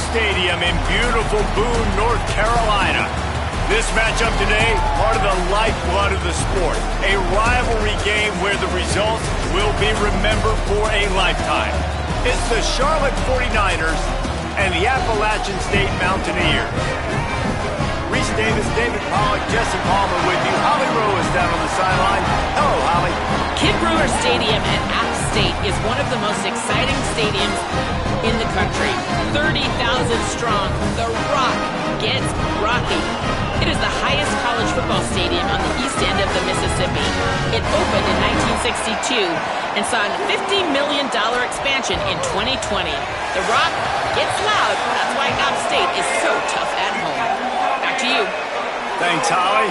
Stadium in beautiful Boone, North Carolina. This matchup today, part of the lifeblood of the sport. A rivalry game where the results will be remembered for a lifetime. It's the Charlotte 49ers and the Appalachian State Mountaineers. Reese Davis, David Pollock, Jesse Palmer with you. Holly Rowe is down on the sideline. Hello, Holly. Kidd Brewer Stadium at App State is one of the most exciting stadiums in the country. 30,000 strong, the Rock gets rocky. It is the highest college football stadium on the east end of the Mississippi. It opened in 1962 and saw a $50 million expansion in 2020. The Rock gets loud. That's why App State is so tough at home. Back to you. Thanks, Holly.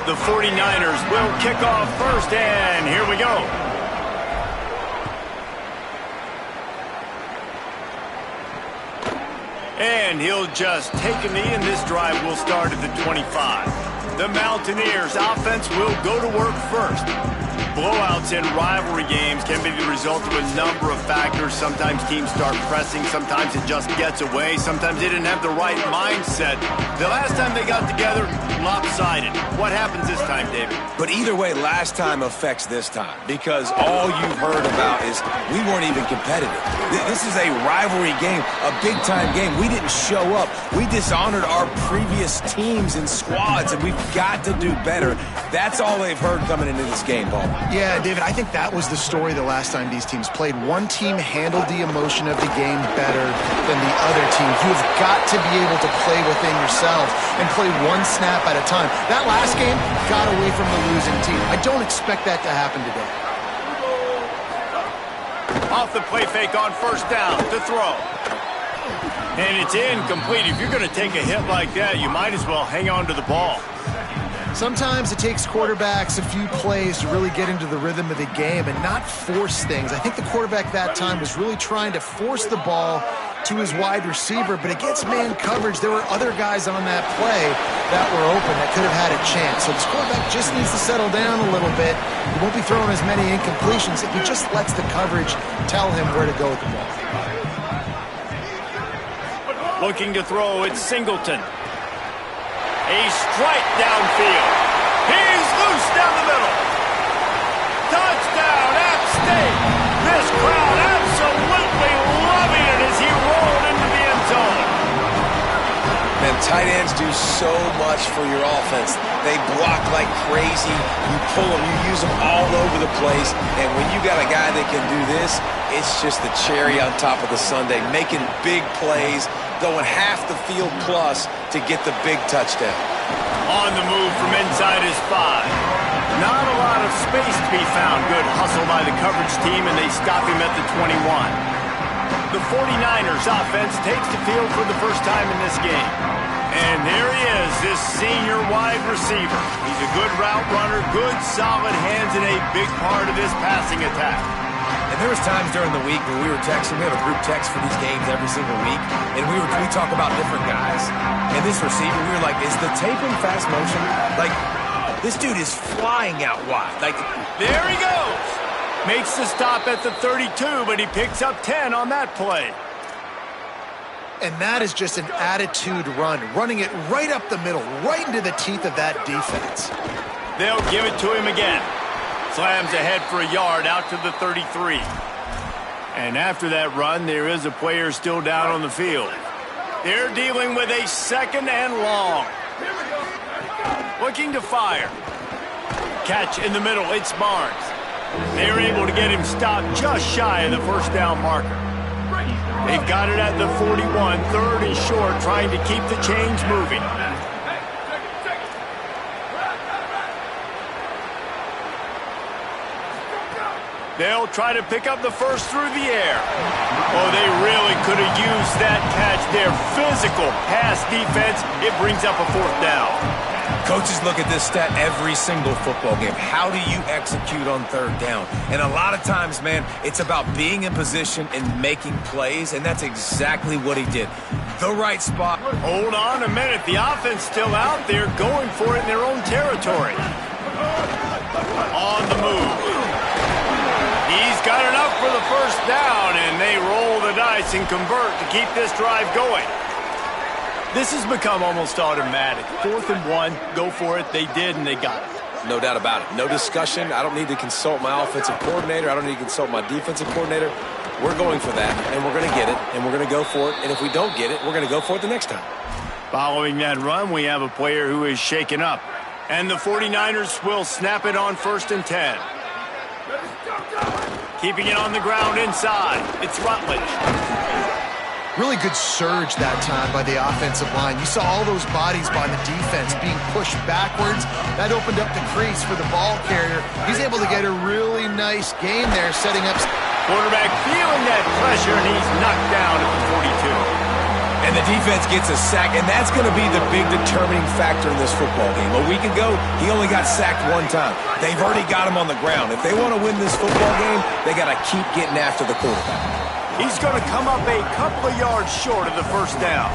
The 49ers will kick off first, and here we go. And he'll just take a knee, and this drive will start at the 25. The Mountaineers offense will go to work first. Blowouts in rivalry games can be the result of a number of factors. Sometimes teams start pressing. Sometimes it just gets away. Sometimes they didn't have the right mindset. The last time they got together, lopsided. What happens this time, David? But either way, last time affects this time because all you've heard about is we weren't even competitive. This is a rivalry game, a big-time game. We didn't show up. We dishonored our previous teams and squads, and we've got to do better. That's all they've heard coming into this game, Paul. Yeah, David, I think that was the story the last time these teams played. One team handled the emotion of the game better than the other team. You've got to be able to play within yourself and play one snap at a time. That last game got away from the losing team. I don't expect that to happen today. Off the play fake on first down to throw. And it's incomplete. If you're going to take a hit like that, you might as well hang on to the ball. Sometimes it takes quarterbacks a few plays to really get into the rhythm of the game and not force things. I think the quarterback that time was really trying to force the ball to his wide receiver, but against man coverage, there were other guys on that play that were open that could have had a chance. So this quarterback just needs to settle down a little bit. He won't be throwing as many incompletions if he just lets the coverage tell him where to go with the ball. Looking to throw, it's Singleton. A strike downfield. He's loose down the middle. Touchdown, App State. This crowd absolutely loving it as he rolled into the end zone. Man, tight ends do so much for your offense. They block like crazy. You pull them, you use them all over the place. And when you got a guy that can do this, it's just the cherry on top of the sundae, making big plays, going half the field plus to get the big touchdown. On the move from inside his 5. Not a lot of space to be found. Good hustle by the coverage team, and they stop him at the 21. The 49ers offense takes the field for the first time in this game. And there he is, this senior wide receiver. He's a good route runner, good solid hands, and a big part of this passing attack. And there was times during the week when we were texting. We have a group text for these games every single week, and we talk about different guys. And this receiver, we were like, is the tape in fast motion? Like, this dude is flying out wide. Like, there he goes. Makes the stop at the 32, but he picks up 10 on that play. And that is just an attitude run, running it right up the middle, right into the teeth of that defense. They'll give it to him again. Slams ahead for a yard out to the 33. And after that run, there is a player still down on the field. They're dealing with a second and long. Looking to fire. Catch in the middle, it's Barnes. They're able to get him stopped just shy of the first down marker. They've got it at the 41, third and short, trying to keep the chains moving. They'll try to pick up the first through the air. Oh, they really could have used that catch there. Physical pass defense. It brings up a fourth down. Coaches look at this stat every single football game. How do you execute on third down? And a lot of times, man, it's about being in position and making plays, and that's exactly what he did. The right spot. Hold on a minute. The offense still out there going for it in their own territory. On the move. got enough for the first down, and they roll the dice and convert to keep this drive going. This has become almost automatic. 4th and 1, go for it. They did, and they got it. No doubt about it. No discussion. I don't need to consult my offensive coordinator. I don't need to consult my defensive coordinator. We're going for that, and we're going to get it, and we're going to go for it. And if we don't get it, we're going to go for it the next time. Following that run, we have a player who is shaken up. And the 49ers will snap it on 1st and 10. Keeping it on the ground inside. It's Rutledge. Really good surge that time by the offensive line. You saw all those bodies by the defense being pushed backwards. That opened up the crease for the ball carrier. He's able to get a really nice gain there, setting up. Quarterback feeling that pressure, and he's knocked down at the 42. And the defense gets a sack, and that's going to be the big determining factor in this football game. A week ago, he only got sacked one time. They've already got him on the ground. If they want to win this football game, they got to keep getting after the quarterback. He's going to come up a couple of yards short of the first down.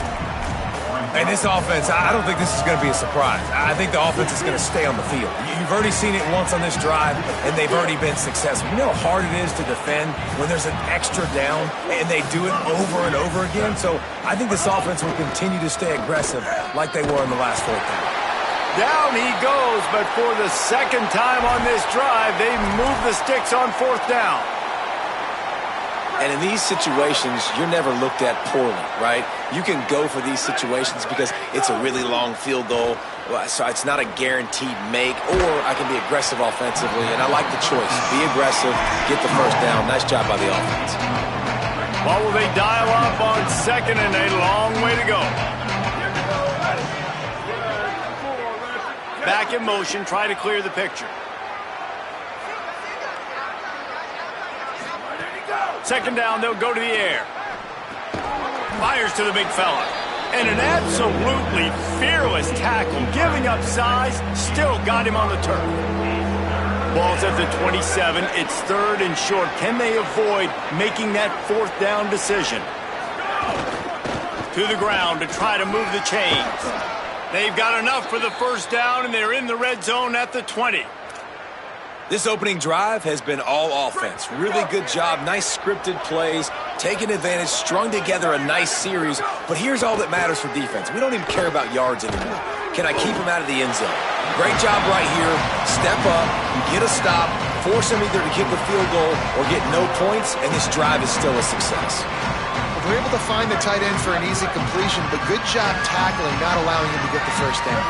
And this offense, I don't think this is going to be a surprise. I think the offense is going to stay on the field. You've already seen it once on this drive, and they've already been successful. You know how hard it is to defend when there's an extra down, and they do it over and over again? So I think this offense will continue to stay aggressive like they were in the last 4th down. Down he goes, but for the second time on this drive, they move the sticks on 4th down. And in these situations, you're never looked at poorly, right? You can go for these situations because it's a really long field goal, so it's not a guaranteed make, or I can be aggressive offensively, and I like the choice. Be aggressive, get the first down. Nice job by the offense. Well, will they dial up on 2nd and a long way to go? Back in motion, try to clear the picture. 2nd down, they'll go to the air. Fires to the big fella. And an absolutely fearless tackle, giving up size, still got him on the turf. Ball's at the 27. It's 3rd and short. Can they avoid making that 4th down decision? To the ground to try to move the chains. They've got enough for the first down, and they're in the red zone at the 20. This opening drive has been all offense. Really good job, nice scripted plays, taking advantage, strung together a nice series. But here's all that matters for defense. We don't even care about yards anymore. Can I keep him out of the end zone? Great job right here. Step up, get a stop, force him either to kick a field goal or get no points, and this drive is still a success. They're able to find the tight end for an easy completion, but good job tackling, not allowing him to get the first down.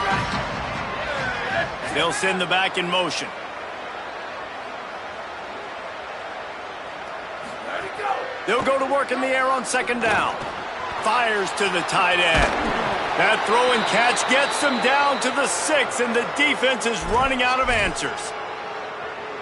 They'll send the back in motion. They'll go to work in the air on 2nd down. Fires to the tight end. That throw and catch gets them down to the 6, and the defense is running out of answers.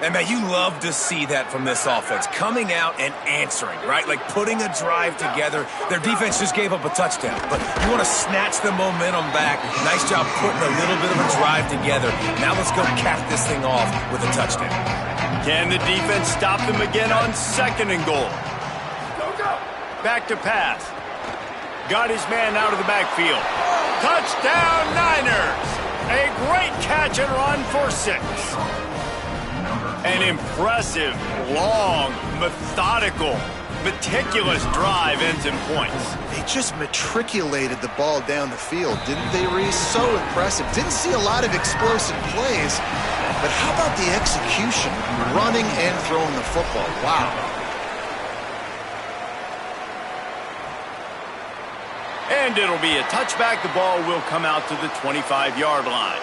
And, man, you love to see that from this offense, coming out and answering, right? Like putting a drive together. Their defense just gave up a touchdown, but you want to snatch the momentum back. Nice job putting a little bit of a drive together. Now let's go cap this thing off with a touchdown. Can the defense stop them again on 2nd and goal? Back to pass. Got his man out of the backfield. Touchdown, Niners! A great catch and run for 6. An impressive, long, methodical, meticulous drive ends in points. They just matriculated the ball down the field, didn't they, Reese? So impressive. Didn't see a lot of explosive plays, but how about the execution, running and throwing the football? Wow. And it'll be a touchback. The ball will come out to the 25-yard line.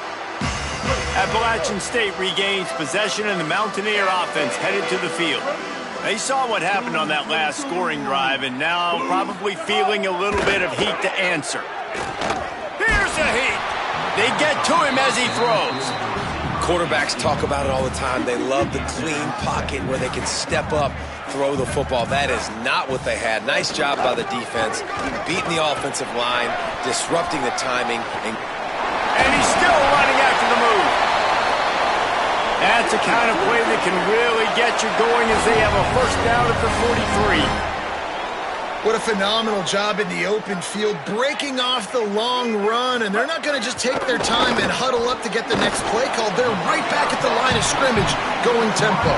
Appalachian State regains possession, and the Mountaineer offense headed to the field. They saw what happened on that last scoring drive, and now probably feeling a little bit of heat to answer. Here's the heat. They get to him as he throws. Quarterbacks talk about it all the time. They love the clean pocket where they can step up, throw the football. That is not what they had. Nice job by the defense, beating the offensive line, disrupting the timing. And he's still running after the move. That's the kind of play that can really get you going as they have a first down at the 43. What a phenomenal job in the open field, breaking off the long run, and they're not going to just take their time and huddle up to get the next play called. They're right back at the line of scrimmage, going tempo.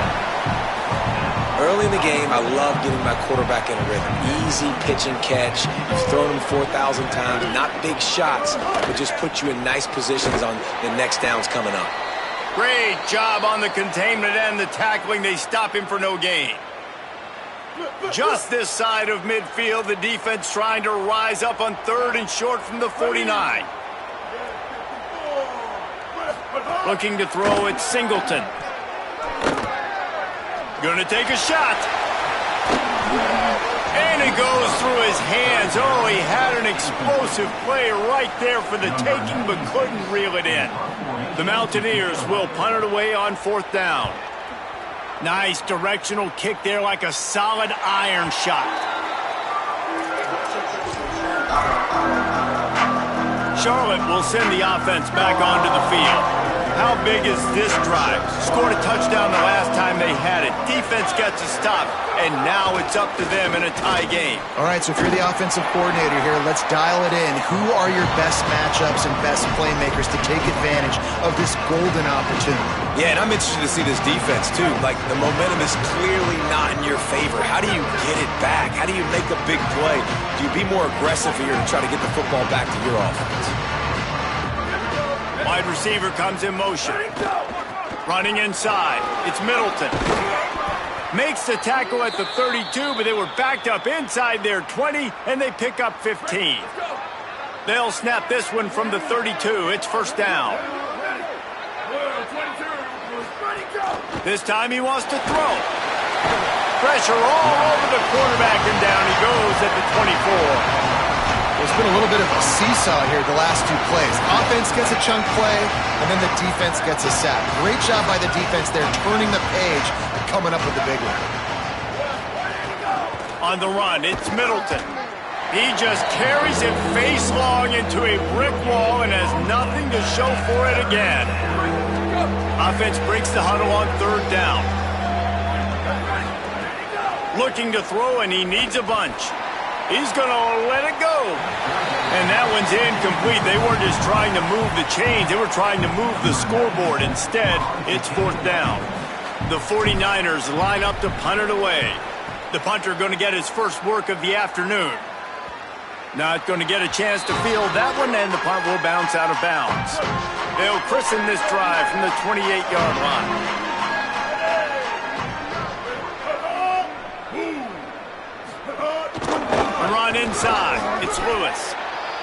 Early in the game, I love getting my quarterback in a rhythm. Easy pitch and catch. You've thrown him 4,000 times. Not big shots, but just put you in nice positions on the next downs coming up. Great job on the containment and the tackling. They stop him for no gain. Just this side of midfield, the defense trying to rise up on 3rd and short from the 49. Looking to throw it, Singleton. Gonna take a shot. And it goes through his hands. Oh, he had an explosive play right there for the taking, but couldn't reel it in. The Mountaineers will punt it away on 4th down. Nice directional kick there, like a solid iron shot. Charlotte will send the offense back onto the field. How big is this drive? Scored a touchdown the last time they had it. Defense gets a stop, and now it's up to them in a tie game. All right, so if you're the offensive coordinator here, let's dial it in. Who are your best matchups and best playmakers to take advantage of this golden opportunity? Yeah, and I'm interested to see this defense, too. Like, the momentum is clearly not in your favor. How do you get it back? How do you make a big play? Do you be more aggressive here to try to get the football back to your offense? Wide receiver comes in motion. Running inside. It's Middleton. Makes the tackle at the 32, but they were backed up inside their 20, and they pick up 15. They'll snap this one from the 32. It's 1st down. This time he wants to throw. Pressure all over the quarterback, and down he goes at the 24. There's been a little bit of a seesaw here the last 2 plays. Offense gets a chunk play, and then the defense gets a sack. Great job by the defense there, turning the page and coming up with the big one. On the run, it's Middleton. He just carries it face long into a brick wall and has nothing to show for it again. Offense breaks the huddle on 3rd down. Looking to throw, and he needs a bunch. He's going to let it go. And that one's incomplete. They weren't just trying to move the chains. They were trying to move the scoreboard. Instead, it's 4th down. The 49ers line up to punt it away. The punter going to get his first work of the afternoon. Not going to get a chance to field that one, and the punt will bounce out of bounds. They'll christen this drive from the 28-yard line. Run inside. It's Lewis.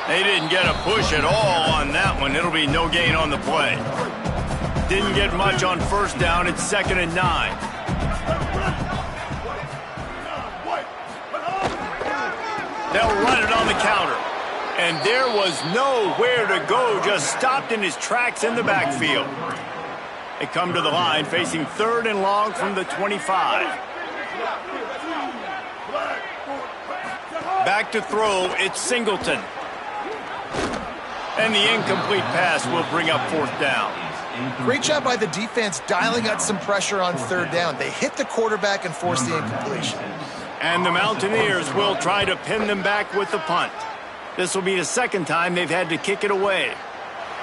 They didn't get a push at all on that one. It'll be no gain on the play. Didn't get much on 1st down. It's 2nd and 9. They'll run it on the counter. And there was nowhere to go. Just stopped in his tracks in the backfield. They come to the line facing 3rd and long from the 25. Back to throw, it's Singleton. And the incomplete pass will bring up 4th down. Great job by the defense dialing out some pressure on 3rd down. They hit the quarterback and forced the incompletion. And the Mountaineers will try to pin them back with the punt. This will be the 2nd time they've had to kick it away.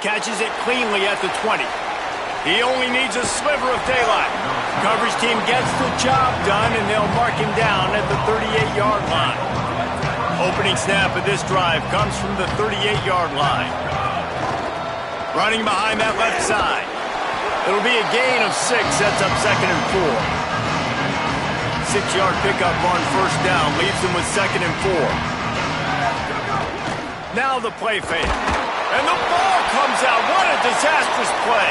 Catches it cleanly at the 20. He only needs a sliver of daylight. Coverage team gets the job done, and they'll mark him down at the 38-yard line. Opening snap of this drive comes from the 38-yard line. Running behind that left side. It'll be a gain of 6, sets up 2nd and 4. 6-yard pickup on 1st down, leaves them with 2nd and 4. Now the play fake. And the ball comes out. What a disastrous play.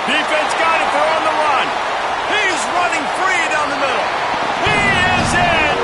Defense got it. They're on the run. He's running free down the middle. He is in.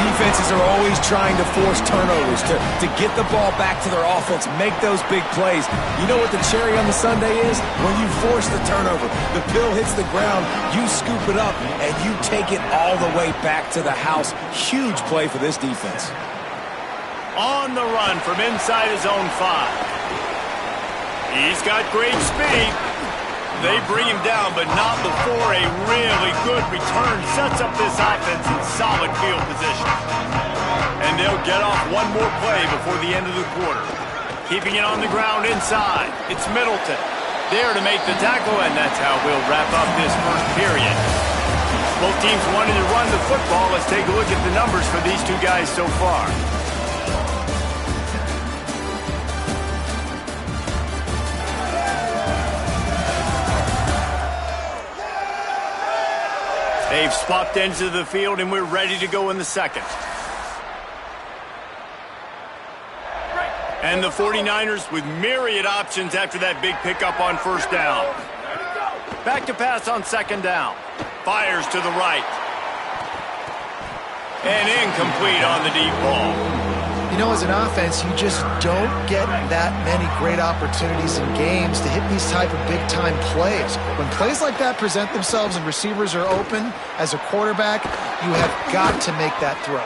defenses are always trying to force turnovers, to get the ball back to their offense, make those big plays. You know what the cherry on the sundae is? When you force the turnover, the pill hits the ground, you scoop it up, and you take it all the way back to the house. Huge play for this defense. On the run from inside his own 5. He's got great speed. They bring him down, but not before a really good return sets up this offense in solid field position. And they'll get off one more play before the end of the quarter. Keeping it on the ground inside. It's Middleton. There to make the tackle, and that's how we'll wrap up this first period. Both teams wanting to run the football. Let's take a look at the numbers for these two guys so far. They've swapped ends of the field, and we're ready to go in the second. And the 49ers with myriad options after that big pickup on first down. Back to pass on second down. Fires to the right. And incomplete on the deep ball. You know, as an offense, you just don't get that many great opportunities in games to hit these type of big-time plays. When plays like that present themselves and receivers are open, as a quarterback, you have got to make that throw.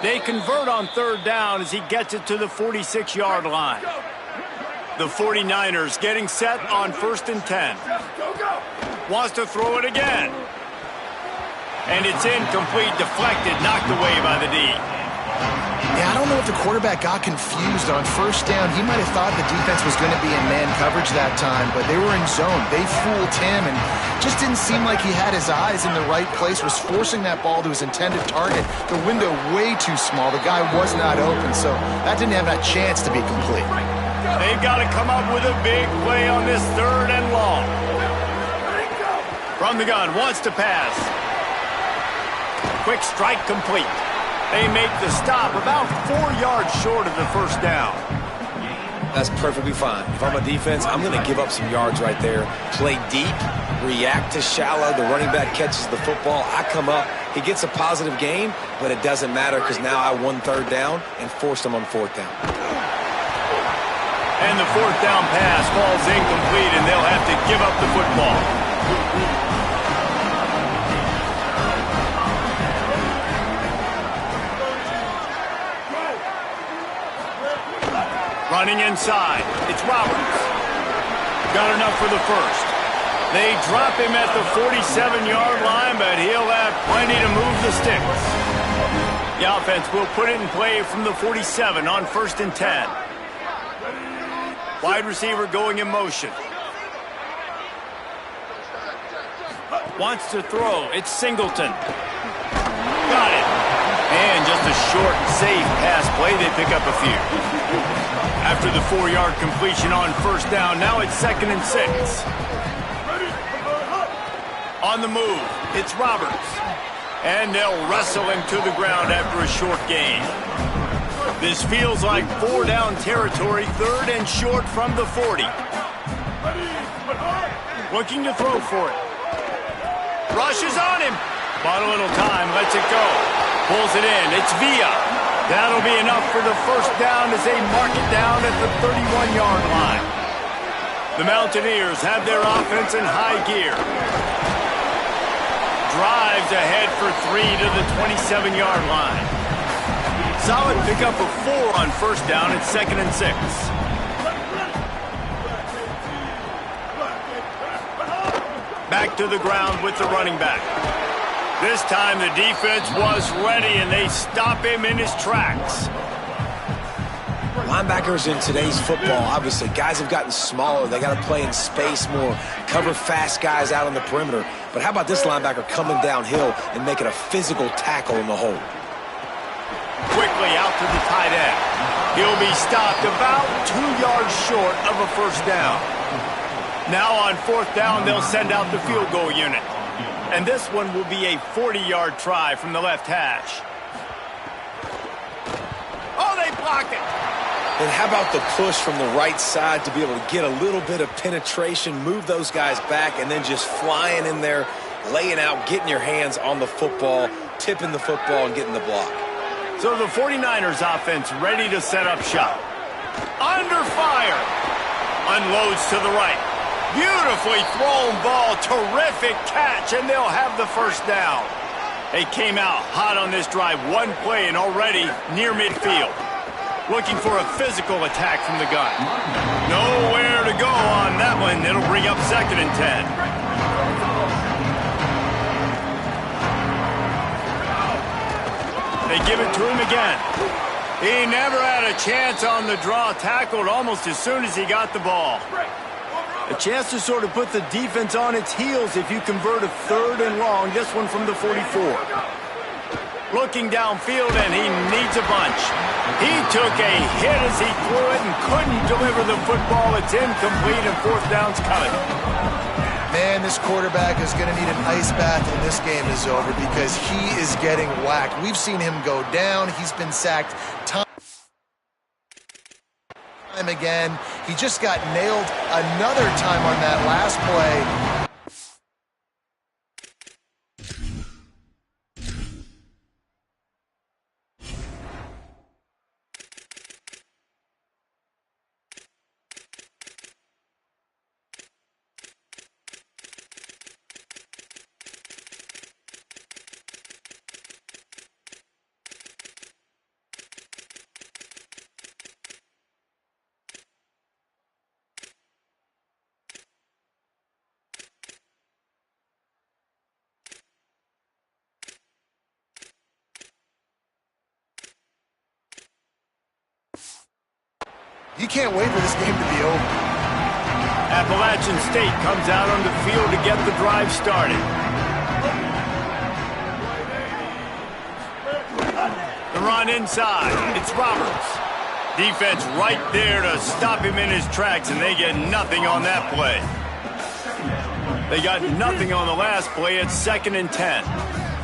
They convert on third down as he gets it to the 46-yard line. The 49ers getting set on 1st and 10. Wants to throw it again. And it's incomplete, deflected, knocked away by the D. Yeah, I don't know if the quarterback got confused on first down. He might have thought the defense was going to be in man coverage that time, but they were in zone. They fooled him and just didn't seem like he had his eyes in the right place, was forcing that ball to his intended target. The window way too small. The guy was not open, so that didn't have that chance to be complete. They've got to come up with a big play on this 3rd and long. From the gun, wants to pass. Quick strike complete. They make the stop about 4 yards short of the first down. That's perfectly fine. If I'm a defense, I'm going to give up some yards right there. Play deep, react to shallow. The running back catches the football. I come up. He gets a positive gain, but it doesn't matter because now I won 3rd down and forced him on 4th down. And the 4th down pass falls incomplete, and they'll have to give up the football. Running inside, it's Roberts. Got enough for the first. They drop him at the 47-yard line, but he'll have plenty to move the sticks. The offense will put it in play from the 47 on 1st and 10. Wide receiver going in motion. Wants to throw, it's Singleton. Got it. And just a short and safe pass play, they pick up a few. After the 4-yard completion on first down, now it's 2nd and 6. On the move, it's Roberts. And they'll wrestle him to the ground after a short gain. This feels like 4-down territory, 3rd and short from the 40. Looking to throw for it. Rushes on him. Bought a little time, lets it go. Pulls it in, it's Villa. That'll be enough for the first down as they mark it down at the 31-yard line. The Mountaineers have their offense in high gear. Drives ahead for 3 to the 27-yard line. Solid pickup of 4 on first down at 2nd and 6. Back to the ground with the running back. This time the defense was ready, and they stop him in his tracks. Linebackers in today's football, obviously, guys have gotten smaller. They got to play in space more, cover fast guys out on the perimeter. But how about this linebacker coming downhill and making a physical tackle in the hole? Quickly out to the tight end. He'll be stopped about 2 yards short of a first down. Now on 4th down, they'll send out the field goal unit. And this one will be a 40-yard try from the left hash. Oh, they blocked it. And how about the push from the right side to be able to get a little bit of penetration, move those guys back, and then just flying in there, laying out, getting your hands on the football, tipping the football, and getting the block. So the 49ers offense ready to set up shop. Under fire. Unloads to the right. Beautifully thrown ball. Terrific catch, and they'll have the first down. They came out hot on this drive. One play and already near midfield. Looking for a physical attack from the gun. Nowhere to go on that one. It'll bring up 2nd and 10. They give it to him again. He never had a chance on the draw. Tackled almost as soon as he got the ball. A chance to sort of put the defense on its heels if you convert a 3rd and long. This one from the 44. Looking downfield, and he needs a bunch. He took a hit as he threw it and couldn't deliver the football. It's incomplete, and 4th down's coming. Man, this quarterback is going to need an ice bath when this game is over because he is getting whacked. We've seen him go down. He's been sacked time again. He just got nailed another time on that last play. You can't wait for this game to be over. Appalachian State comes out on the field to get the drive started. The run inside. It's Roberts. Defense right there to stop him in his tracks, and they get nothing on that play. They got nothing on the last play. It's 2nd and 10.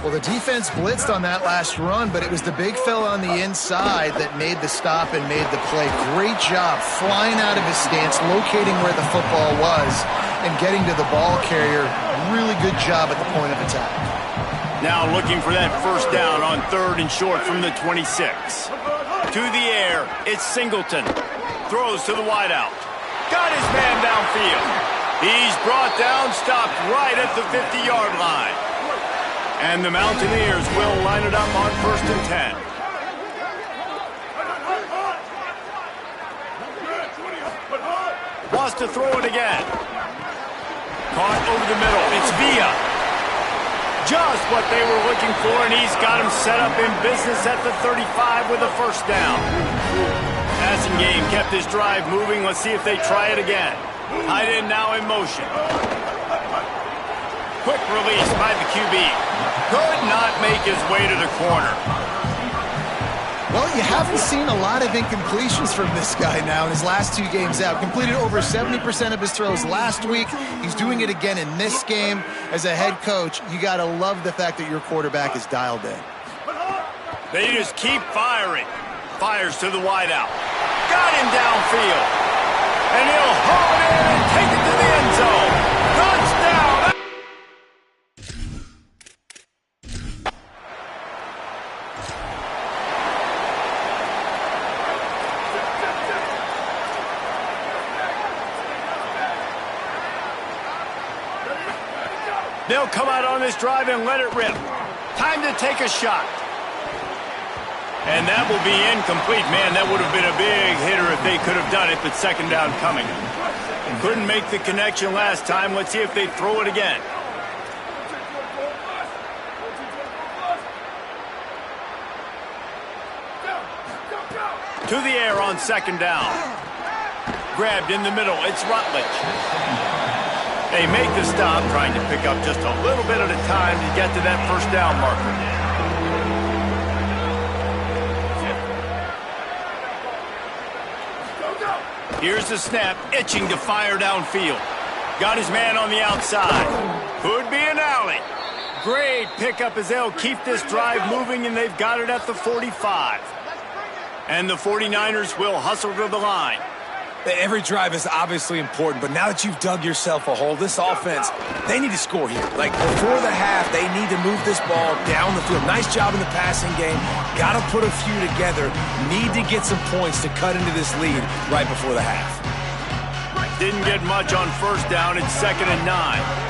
Well, the defense blitzed on that last run, but it was the big fella on the inside that made the stop and made the play. Great job flying out of his stance, locating where the football was, and getting to the ball carrier. Really good job at the point of attack. Now looking for that first down on 3rd and short from the 26. To the air, it's Singleton. Throws to the wideout. Got his man downfield. He's brought down, stopped right at the 50-yard line. And the Mountaineers will line it up on 1st and 10. Wants to throw it again. Caught over the middle. It's Villa. Just what they were looking for, and he's got him set up in business at the 35 with a first down. Passing game kept this drive moving. Let's see if they try it again. Tight end now in motion. Quick release by the QB. Could not make his way to the corner. Well, you haven't seen a lot of incompletions from this guy now in his last 2 games out. Completed over 70% of his throws last week. He's doing it again in this game. As a head coach, you got to love the fact that your quarterback is dialed in. They just keep firing. Fires to the wideout. Got him downfield. And he'll haul it in and take it to the end zone. Touchdown! They'll come out on this drive and let it rip. Time to take a shot. And that will be incomplete. Man, that would have been a big hitter if they could have done it, but 2nd down coming. Couldn't make the connection last time. Let's see if they throw it again. To the air on 2nd down. Grabbed in the middle. It's Rutledge. They make the stop, trying to pick up just a little bit at a time to get to that first down marker. Here's the snap, itching to fire downfield. Got his man on the outside. Could be an alley. Great pickup as they'll keep this drive moving, and they've got it at the 45. And the 49ers will hustle to the line. Every drive is obviously important, but now that you've dug yourself a hole, this offense, they need to score here. Like, before the half, they need to move this ball down the field. Nice job in the passing game. Got to put a few together. Need to get some points to cut into this lead right before the half. Didn't get much on first down. It's 2nd and 9.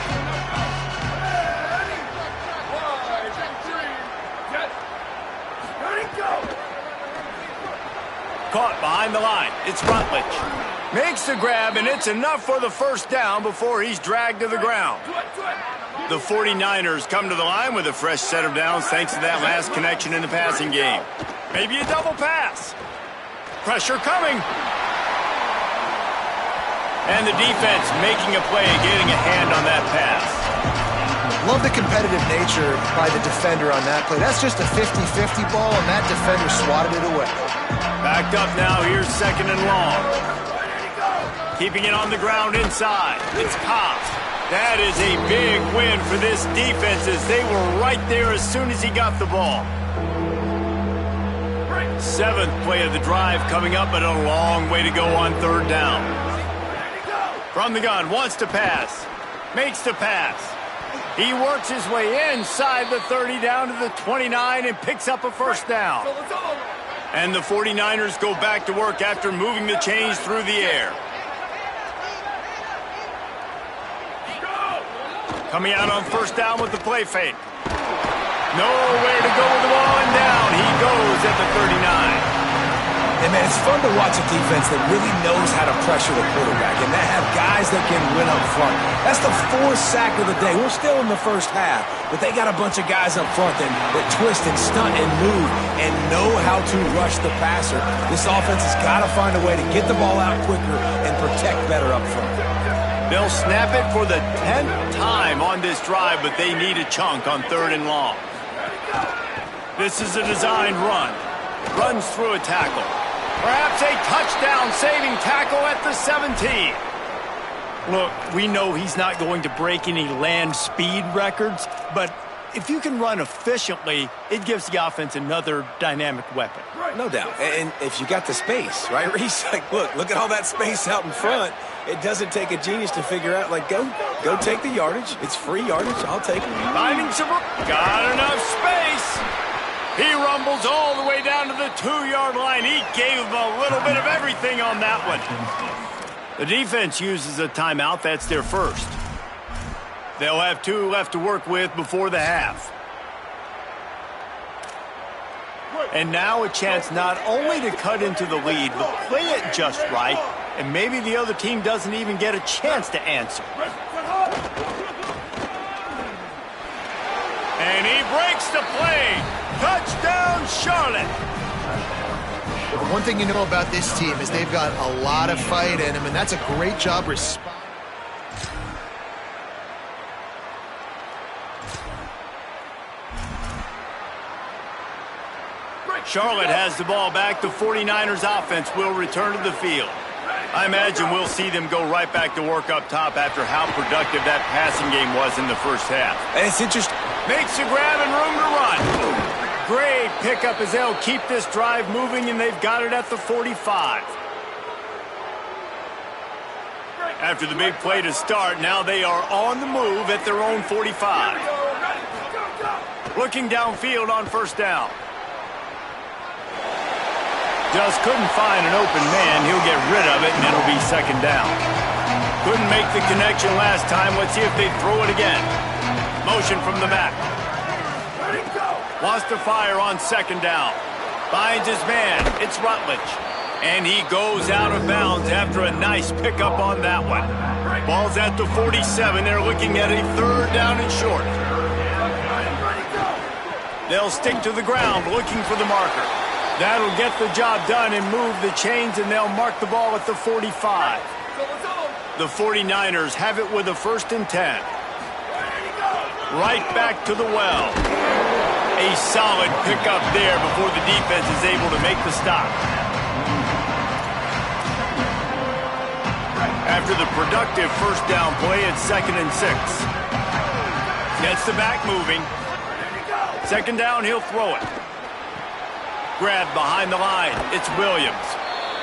Caught behind the line. It's Rutledge. Makes the grab, and it's enough for the first down before he's dragged to the ground. The 49ers come to the line with a fresh set of downs thanks to that last connection in the passing game. Maybe a double pass. Pressure coming. And the defense making a play, getting a hand on that pass. Love the competitive nature by the defender on that play. That's just a 50-50 ball, and that defender swatted it away. Backed up now, here's 2nd and long. Keeping it on the ground inside. It's Cobb. That is a big win for this defense as they were right there as soon as he got the ball. 7th play of the drive coming up, but a long way to go on 3rd down. From the gun, wants to pass. Makes the pass. He works his way inside the 30 down to the 29 and picks up a first down. And the 49ers go back to work after moving the chains through the air. Coming out on first down with the play fake. Nowhere to go with the ball, and down he goes at the 39. And, man, it's fun to watch a defense that really knows how to pressure the quarterback and that have guys that can win up front. That's the 4th sack of the day. We're still in the first half, but they got a bunch of guys up front that twist and stunt and move and know how to rush the passer. This offense has got to find a way to get the ball out quicker and protect better up front. They'll snap it for the 10th time on this drive, but they need a chunk on 3rd and long. This is a designed run. Runs through a tackle. Perhaps a touchdown-saving tackle at the 17. Look, we know he's not going to break any land speed records, but if you can run efficiently, it gives the offense another dynamic weapon. No doubt. And if you got the space, right, Reese? Like, look at all that space out in front. It doesn't take a genius to figure out, like, go take the yardage. It's free yardage. I'll take it. Finding some... Got enough space. He rumbles all the way down to the 2-yard line. He gave him a little bit of everything on that one. The defense uses a timeout. That's their first. They'll have 2 left to work with before the half. And now a chance not only to cut into the lead, but play it just right, and maybe the other team doesn't even get a chance to answer. And he breaks the play. Touchdown, Charlotte. One thing you know about this team is they've got a lot of fight in them, and that's a great job responding. Charlotte has the ball back. The 49ers offense will return to the field. I imagine we'll see them go right back to work up top after how productive that passing game was in the first half. And it's interesting. Makes a grab and room to run. Great pickup as they'll keep this drive moving, and they've got it at the 45. After the big play to start, now they are on the move at their own 45. Looking downfield on first down. Just couldn't find an open man. He'll get rid of it, and it'll be 2nd down. Couldn't make the connection last time. Let's see if they throw it again. Motion from the back. Wants to fire on 2nd down. Finds his man. It's Rutledge. And he goes out of bounds after a nice pickup on that one. Ball's at the 47. They're looking at a 3rd down and short. They'll stick to the ground looking for the marker. That'll get the job done and move the chains, and they'll mark the ball at the 45. The 49ers have it with a 1st and 10. Right back to the well. A solid pickup there before the defense is able to make the stop. After the productive first down play, it's 2nd and 6. Gets the back moving. 2nd down, he'll throw it. Grab behind the line. It's Williams.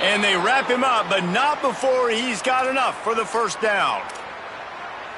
And they wrap him up, but not before he's got enough for the first down.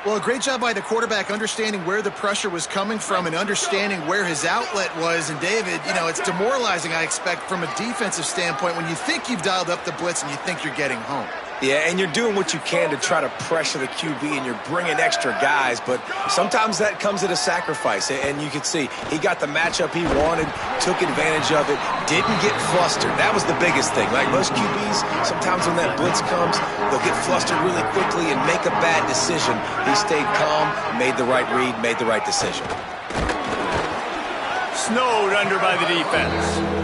Well, a great job by the quarterback understanding where the pressure was coming from and understanding where his outlet was. And, David, you know, it's demoralizing, I expect, from a defensive standpoint when you think you've dialed up the blitz and you think you're getting home. Yeah, and you're doing what you can to try to pressure the QB, and you're bringing extra guys, but sometimes that comes at a sacrifice, and you can see he got the matchup he wanted, took advantage of it, didn't get flustered. That was the biggest thing. Like most QBs, sometimes when that blitz comes, they'll get flustered really quickly and make a bad decision. He stayed calm, made the right read, made the right decision. Snowed under by the defense.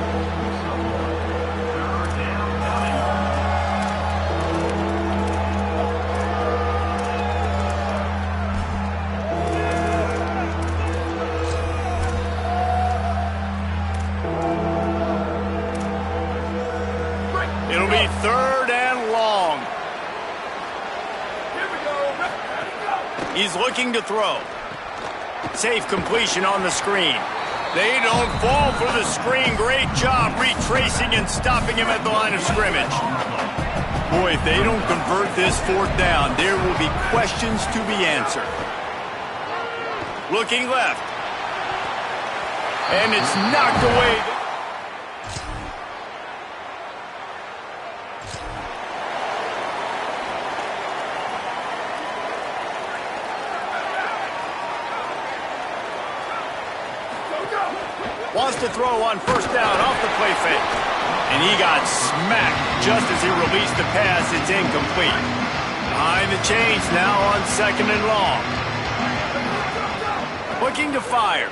It'll be third and long. He's looking to throw. Safe completion on the screen. They don't fall for the screen. Great job retracing and stopping him at the line of scrimmage. Boy, if they don't convert this fourth down, there will be questions to be answered. Looking left. And it's knocked away. Wants to throw on first down off the play fake. And he got smacked just as he released the pass. It's incomplete. Behind the chains now on second and long. Looking to fire.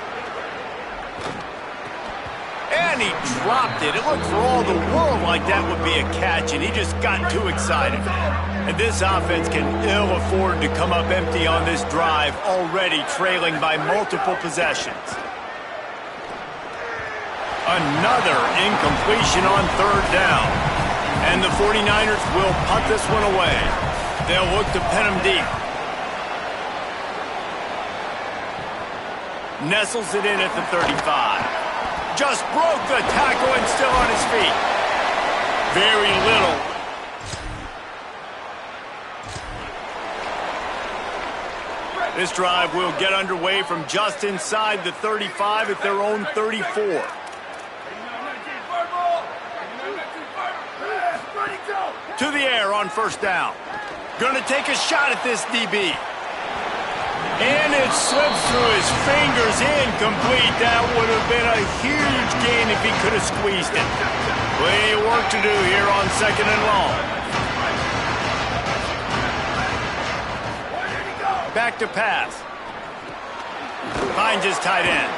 And he dropped it. It looked for all the world like that would be a catch, and he just got too excited. And this offense can ill afford to come up empty on this drive, already trailing by multiple possessions. Another incompletion on third down. And the 49ers will punt this one away. They'll look to pin him deep. Nestles it in at the 35. Just broke the tackle and still on his feet. Very little. This drive will get underway from just inside the 35 at their own 34. To the air on first down. Gonna take a shot at this DB. And it slips through his fingers, incomplete. That would have been a huge gain if he could have squeezed it. Plenty of work to do here on second and long. Back to pass. Finds his tight end.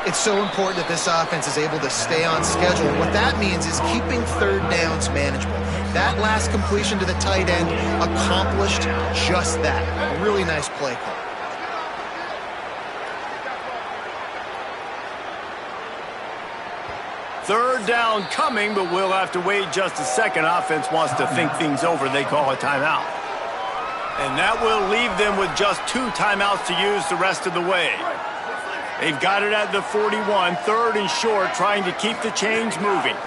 It's so important that this offense is able to stay on schedule. What that means is keeping third downs manageable. That last completion to the tight end accomplished just that. A really nice play call. Third down coming, but we'll have to wait just a second. Offense wants to think things over. They call a timeout. And that will leave them with just 2 timeouts to use the rest of the way. They've got it at the 41, third and short, trying to keep the chains moving.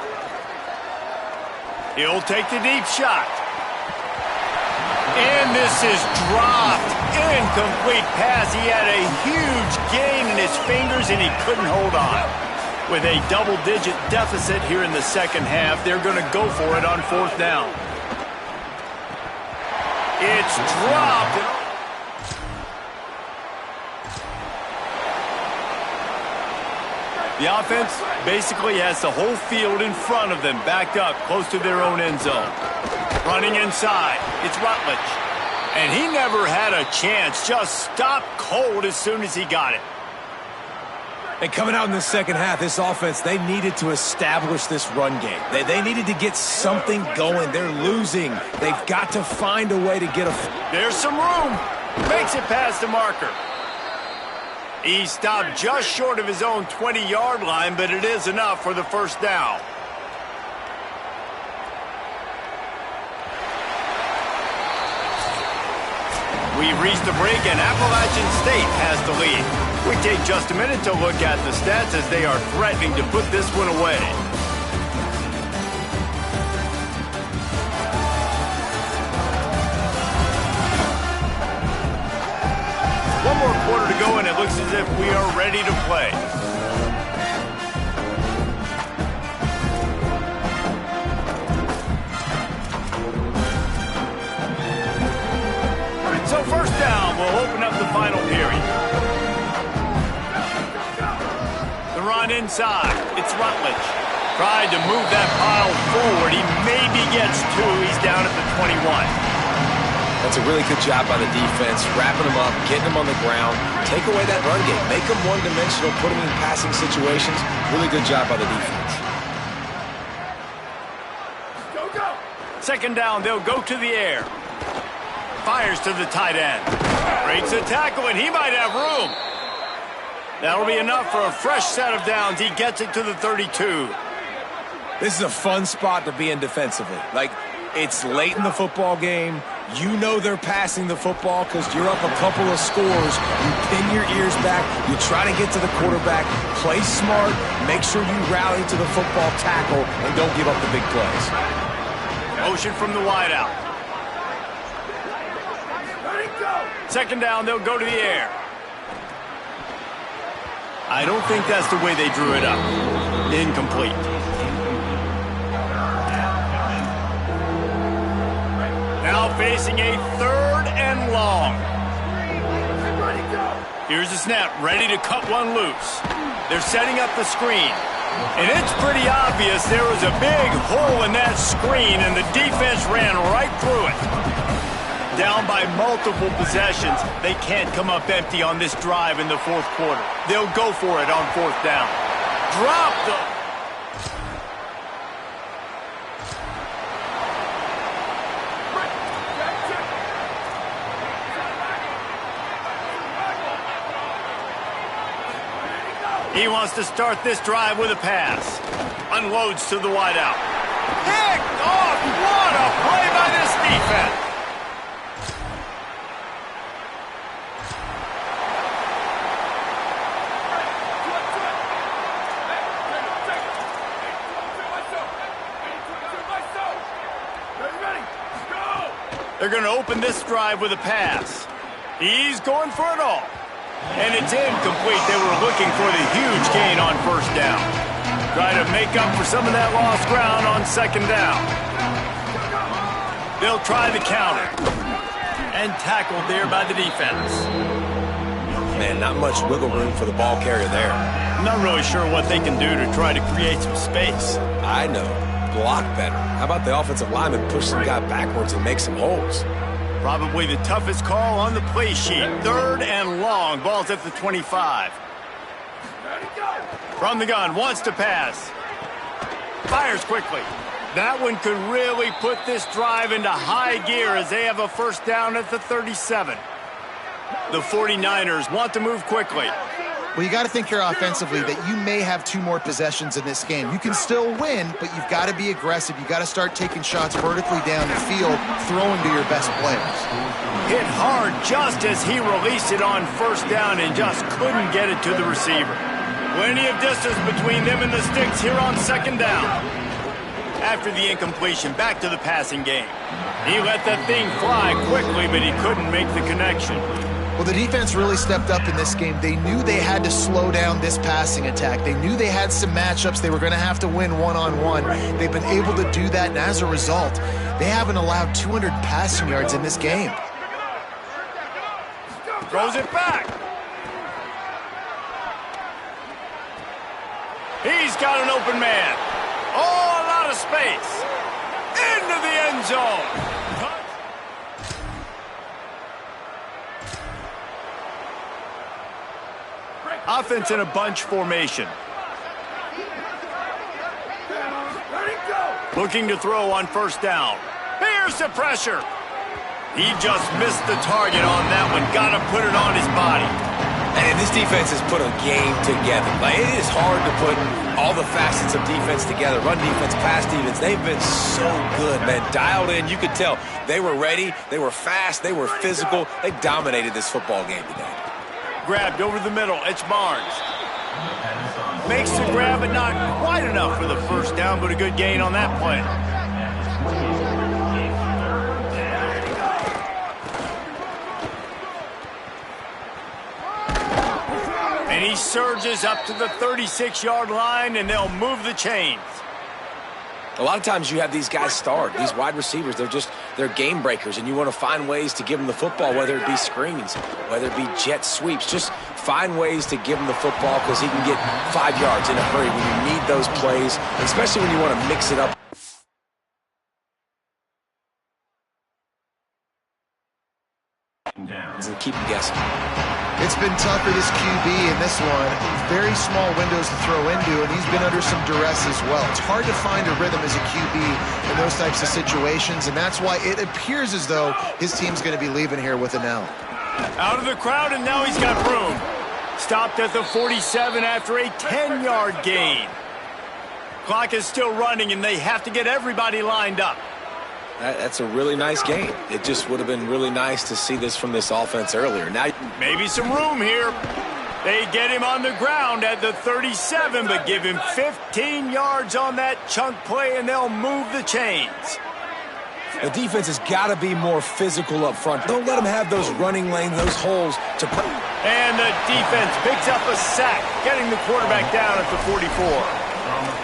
He'll take the deep shot. And this is dropped. Incomplete pass. He had a huge gain in his fingers, and he couldn't hold on. With a double-digit deficit here in the second half, they're going to go for it on fourth down. It's dropped. The offense basically has the whole field in front of them, backed up close to their own end zone. Running inside, it's Rutledge. And he never had a chance, just stopped cold as soon as he got it. And coming out in the second half, this offense, they needed to establish this run game. They needed to get something going. They're losing. They've got to find a way to get a... There's some room. Makes it past the marker. He stopped just short of his own 20-yard line, but it is enough for the first down. We've reached the break, and Appalachian State has the lead. We take just a minute to look at the stats as they are threatening to put this one away. looks as if we are ready to play. So first down will open up the final period. The run inside. It's Rutledge. Tried to move that pile forward. He maybe gets two. He's down at the 21. That's a really good job by the defense, wrapping them up, getting them on the ground. Take away that run game. Make them one-dimensional, put them in passing situations. Really good job by the defense. Second down, they'll go to the air. Fires to the tight end. Breaks a tackle, and he might have room. That'll be enough for a fresh set of downs. He gets it to the 32. This is a fun spot to be in defensively. Like, it's late in the football game. You know they're passing the football because you're up a couple of scores. You pin your ears back. You try to get to the quarterback. Play smart. Make sure you rally to the football tackle and don't give up the big plays. Motion from the wideout. Second down, they'll go to the air. I don't think that's the way they drew it up. Incomplete. Now facing a third and long. Here's the snap, ready to cut one loose. They're setting up the screen. And it's pretty obvious there was a big hole in that screen, and the defense ran right through it. Down by multiple possessions, they can't come up empty on this drive in the fourth quarter. They'll go for it on fourth down. Drop the... He wants to start this drive with a pass. Unloads to the wideout. Picked off! What a play by this defense! They're going to open this drive with a pass. He's going for it all. And it's incomplete. They were looking for the huge gain on first down. Try to make up for some of that lost ground on second down. They'll try the counter. And tackled there by the defense. Man, not much wiggle room for the ball carrier there. I'm not really sure what they can do to try to create some space. I know. Block better. How about the offensive lineman push some guy backwards and make some holes? Probably the toughest call on the play sheet. Third and long. Ball's at the 25. From the gun, wants to pass. Fires quickly. That one could really put this drive into high gear as they have a first down at the 37. The 49ers want to move quickly. Well, you got to think here offensively that you may have two more possessions in this game. You can still win, but you've got to be aggressive. You've got to start taking shots vertically down the field, throwing to your best players. Hit hard just as he released it on first down and just couldn't get it to the receiver. Plenty of distance between them and the sticks here on second down. After the incompletion, back to the passing game. He let that thing fly quickly, but he couldn't make the connection. Well, the defense really stepped up in this game. They knew they had to slow down this passing attack. They knew they had some matchups they were going to have to win one-on-one. They've been able to do that, and as a result, they haven't allowed 200 passing yards in this game. Throws it back. He's got an open man. Oh, a lot of space. Into the end zone. Offense in a bunch formation. Looking to throw on first down. Here's the pressure. He just missed the target on that one. Got to put it on his body. And this defense has put a game together. Like, it is hard to put all the facets of defense together. Run defense, pass defense. They've been so good, man. Dialed in. You could tell they were ready. They were fast. They were physical. They dominated this football game today. Grabbed over the middle. It's Barnes. Makes the grab, but not quite enough for the first down, but a good gain on that play. surges up to the 36-yard line, and they'll move the chains. A lot of times you have these guys start, these wide receivers, they're game breakers, and you want to find ways to give them the football, whether it be screens, whether it be jet sweeps. Just find ways to give him the football because he can get 5 yards in a hurry when you need those plays, especially when you want to mix it up. And keep them guessing. It's been tough for this QB in this one. Very small windows to throw into, and he's been under some duress as well. It's hard to find a rhythm as a QB in those types of situations, and that's why it appears as though his team's going to be leaving here with an L. Out of the crowd, and now he's got room. Stopped at the 47 after a 10-yard gain. Clock is still running, and they have to get everybody lined up. That's a really nice game. It just would have been really nice to see this from this offense earlier. Now, maybe some room here. They get him on the ground at the 37, but give him 15 yards on that chunk play, and they'll move the chains. The defense has got to be more physical up front. Don't let them have those running lanes, those holes to play. And the defense picks up a sack, getting the quarterback down at the 44.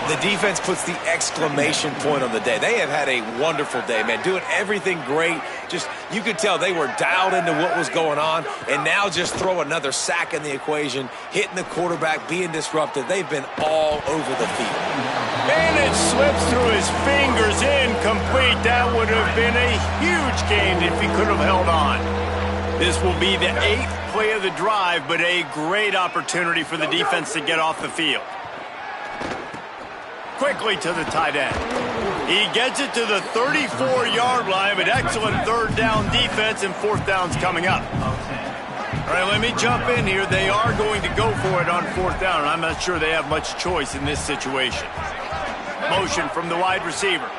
The defense puts the exclamation point on the day. They have had a wonderful day, man. Doing everything great. Just, you could tell they were dialed into what was going on. And now just throw another sack in the equation, hitting the quarterback, being disruptive. They've been all over the field. And it slips through his fingers, incomplete. That would have been a huge gain if he could have held on. This will be the 8th play of the drive, but a great opportunity for the defense to get off the field. Quickly to the tight end. He gets it to the 34-yard line, but excellent third down defense, and fourth down's coming up. All right, let me jump in here. They are going to go for it on fourth down, and I'm not sure they have much choice in this situation. Motion from the wide receiver.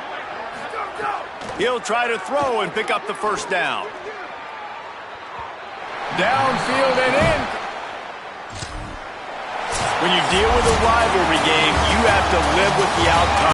He'll try to throw and pick up the first down. Downfield and in. When you deal with a rivalry game, you have to live with the outcome.